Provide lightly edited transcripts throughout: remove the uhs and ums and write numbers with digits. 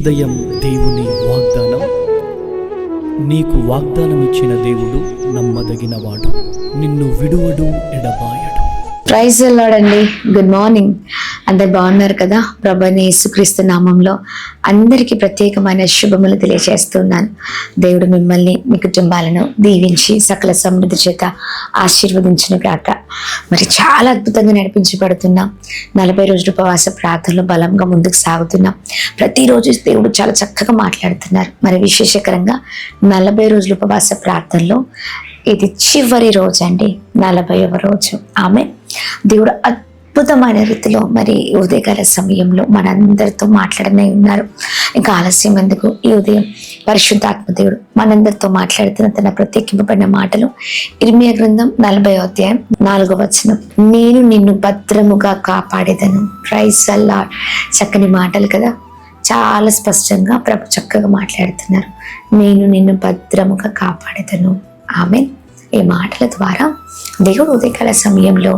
ఉదయం దేవుని వాగ్దానం. నీకు వాగ్దానం ఇచ్చిన దేవుడు నమ్మదగినవాడు, నిన్ను విడువడు, ఎడబాయడు. ప్రైజ్ ది లార్డ్ అండి. Good morning. అందరు బాగున్నారు కదా? ప్రభువైన యేసుక్రీస్తు నామంలో అందరికీ ప్రత్యేకమైన శుభములు తెలియజేస్తున్నాను. దేవుడు మిమ్మల్ని, మీ కుటుంబాలను దీవించి సకల సమృద్ధి చేత ఆశీర్వదించిన గాక. మరి చాలా అద్భుతంగా నడిపించబడుతున్నాం. 40 రోజుల ఉపవాస ప్రార్థనలో బలంగా ముందుకు సాగుతున్నాం. ప్రతిరోజు దేవుడు చాలా చక్కగా మాట్లాడుతున్నారు. మరి విశేషకరంగా 40 రోజుల ఉపవాస ప్రార్థనలో ఇది చివరి రోజు అండి, 40వ రోజు. ఆమె దేవుడు అద్భుతమైన రీతిలో మరి ఉదయకాల సమయంలో మనందరితో మాట్లాడనే ఉన్నారు. ఇంకా ఆలస్యం ఎందుకు? ఈ ఉదయం పరిశుద్ధాత్మ దేవుడు మనందరితో మాట్లాడుతున్న తన ప్రత్యేకింపబడిన మాటలు ఇర్మియా గ్రంథం 40వ అధ్యాయం 4వ వచనం. నేను నిన్ను భద్రముగా కాపాడేదను. Praise the Lord. చక్కని మాటలు కదా, చాలా స్పష్టంగా ప్రభు చక్కగా మాట్లాడుతున్నారు. నేను నిన్ను భద్రముగా కాపాడేదను. ఆమె ఈ మాటల ద్వారా దేవుడు ఉదయకాల సమయంలో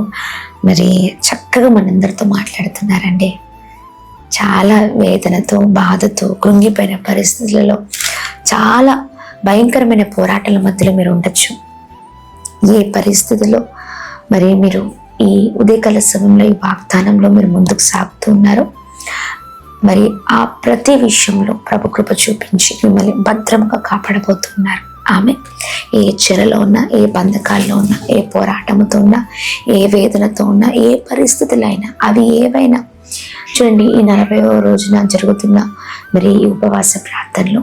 మరి చక్కగా మనందరితో మాట్లాడుతున్నారండి. చాలా వేదనతో, బాధతో, కృంగిపోయిన పరిస్థితులలో, చాలా భయంకరమైన పోరాటాల మధ్యలో మీరు ఉండొచ్చు. ఏ పరిస్థితుల్లో మరి మీరు ఈ ఉదయకాల సమయంలో ఈ వాగ్దానంలో మీరు ముందుకు సాగుతూ ఉన్నారు. మరి ఆ ప్రతి విషయంలో ప్రభు కృప చూపించి మిమ్మల్ని భద్రంగా కాపాడబోతున్నారు. ఆమె ఏ చెరలో ఉన్నా, ఏ బంధకాల్లో ఉన్నా, ఏ పోరాటంతో ఉన్నా, ఏ వేదనతో ఉన్నా, ఏ పరిస్థితులు అయినా, అవి ఏవైనా చూడండి. ఈ 40వ రోజున జరుగుతున్న మరి ఈ ఉపవాస ప్రార్థనలో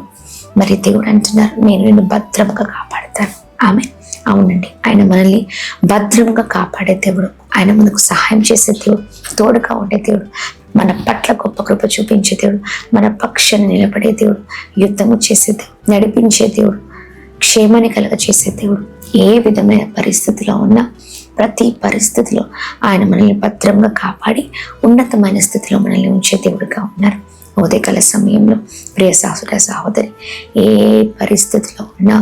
మరి దేవుడు అంటున్నారు, నేను నిన్ను భద్రంగా కాపాడుతాను. ఆమె అవునండి, ఆయన మనల్ని భద్రంగా కాపాడే దేవుడు, ఆయన మనకు సహాయం చేసే దేవుడు, తోడుగా ఉండే దేవుడు, మన పట్ల గొప్ప కృప చూపించే దేవుడు, మన పక్షాన్ని నిలబడే దేవుడు, యుద్ధము చేసే దేవుడు, నడిపించే దేవుడు, క్షేమాన్ని కలగ చేసే దేవుడు. ఏ విధమైన పరిస్థితిలో ఉన్నా, ప్రతి పరిస్థితిలో ఆయన మనల్ని భద్రంగా కాపాడి ఉన్నతమైన స్థితిలో మనల్ని ఉంచే దేవుడుగా ఉన్నారు. ఉదయకాల సమయంలో ప్రియ సహోదరి, ఏ పరిస్థితిలో ఉన్నా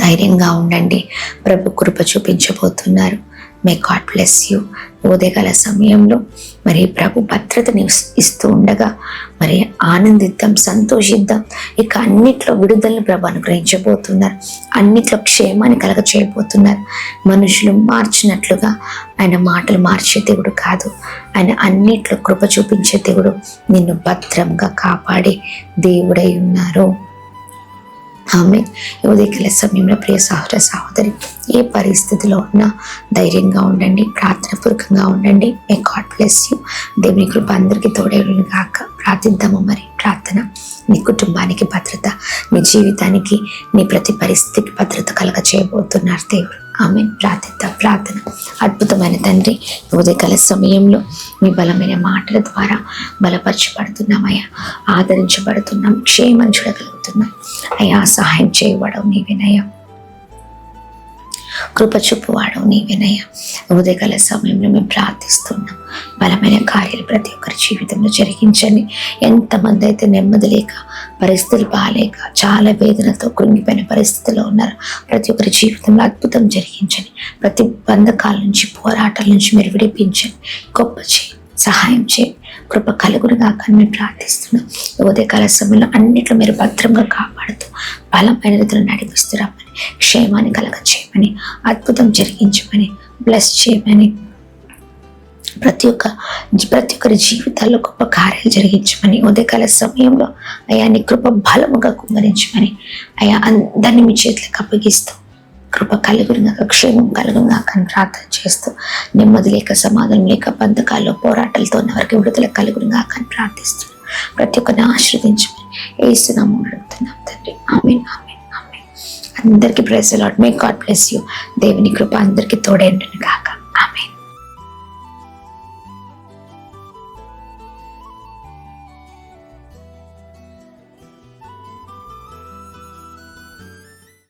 ధైర్యంగా ఉండండి. ప్రభు కృప చూపించబోతున్నారు. May God bless you. ఉదయకాల సమయంలో మరి ప్రభు భద్రతని ఇస్తూ ఉండగా మరి ఆనందిద్దాం, సంతోషిద్దాం. ఇక అన్నిట్లో విడుదలను ప్రభు అనుగ్రహించబోతున్నారు. అన్నిట్లో క్షేమాన్ని కలగ చేయబోతున్నారు. మనుషులు మార్చినట్లుగా ఆయన మాటలు మార్చే దేవుడు కాదు. ఆయన అన్నిట్లో కృప చూపించే దేవుడు, నిన్ను భద్రంగా కాపాడే దేవుడై ఉన్నారు. ఆమె ఉదయకాల సమయంలో ప్రియ సహోదరి, ఏ పరిస్థితిలో ఉన్నా ధైర్యంగా ఉండండి, ప్రార్థనాపూర్వకంగా ఉండండి. మే గాడ్ బ్లెస్ యూ. దేవుని కృప అందరికీ తోడేయును గాక. ప్రార్థిద్దాము. మరి ప్రార్థన, నీ కుటుంబానికి భద్రత, నీ జీవితానికి, నీ ప్రతి పరిస్థితికి భద్రత కలగ చేయబోతున్నారు దేవుడు. ఆమె ప్రార్థిద్దాం. ప్రార్థన. అద్భుతమైన తండ్రి, ఉదయకాల సమయంలో మీ బలమైన మాటల ద్వారా బలపరచబడుతున్నామయ్యా, ఆదరించబడుతున్నాం, క్షేమం చూడగలుగుతున్నాం అయ్యా. సహాయం చేయవాడవు నీవేనయ్యా, కృప చూపువాడవు నీవేనయ్యా. ఉదయకాల సమయంలో మేము ప్రార్థిస్తున్నాం, బలమైన కార్యాలు ప్రతి ఒక్కరి జీవితంలో జరిగించండి. ఎంతమంది అయితే నెమ్మది లేక, పరిస్థితులు బాగాలేక, చాలా వేదనతో కృంగిపోయిన పరిస్థితుల్లో ఉన్నారు, ప్రతి ఒక్కరి జీవితంలో అద్భుతం జరిగించండి. ప్రతి బంధకాల నుంచి, పోరాటాల నుంచి మీరు విడిపించండి. గొప్ప చేయి, సహాయం చేయి, కృప కలుగురుగా కానీ మేము ప్రార్థిస్తున్నాం. ఉదయకాల సమయంలో అన్నిట్లో మీరు భద్రంగా కాపాడుతూ బలమైన రీతిలో నడిపిస్తున్నామని, క్షేమాన్ని కలగ చేయమని, అద్భుతం జరిగించమని, బ్లెస్ చేయమని, ప్రతి ఒక్కరి జీవితాల్లో గొప్ప కార్యాలు జరిగించమని, ఉదయకాల సమయంలో అయ్యా నీ కృప బలముగా కుమ్మరించమని, అయ్యా అందరినీ మీ చేతులకు అప్పగిస్తూ కృప కలుగురుగా, క్షేమం కలుగురుగా కానీ ప్రార్థన చేస్తూ, నెమ్మది లేక, సమాధానం లేక, బంధకాల్లో, పోరాటాలతో ఉన్నవారికి విడుదల కలుగురుగా కానీ ప్రార్థిస్తున్నాం. ప్రతి ఒక్కరిని ఆశీర్వదించమని యేసు నామములో అడుగుతున్నాం తండ్రి. ఆమేన్, ఆమేన్, ఆమేన్. అందరికీ praise the Lord. May God bless you. దేవుని కృప అందరికీ తోడైండును గాక.